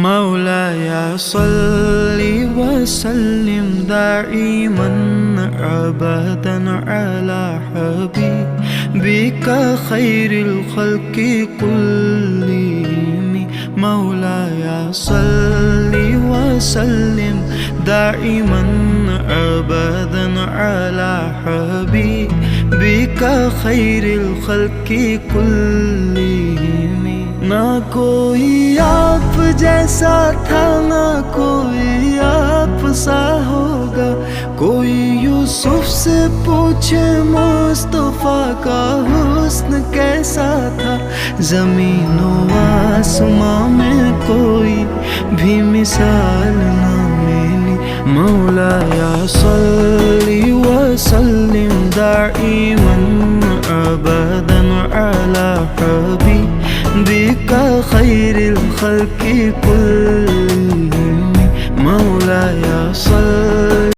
मौलाया सल्लि वसल्लिम दाइमन अबदन अला हबीबिका खैरिल खल्क़ि कुल्लिहिम। मौलाया सल्लि वसल्लिम दाइमन अबदन अला हबीबिका खैरिल खल्क़ि कुल्लिहिम। ना कोई आप जैसा था, ना कोई आप सा होगा। कोई यूसुफ से पूछे मुस्तफा का हुस्न कैसा था। ज़मीनो आसमां में कोई भी मिसाल ना मिली। मौलाया सल्लि वसल्लिम दाइमन अबदन अला हबीबिका खैरिल खल्क़ि कुल्लिहिम।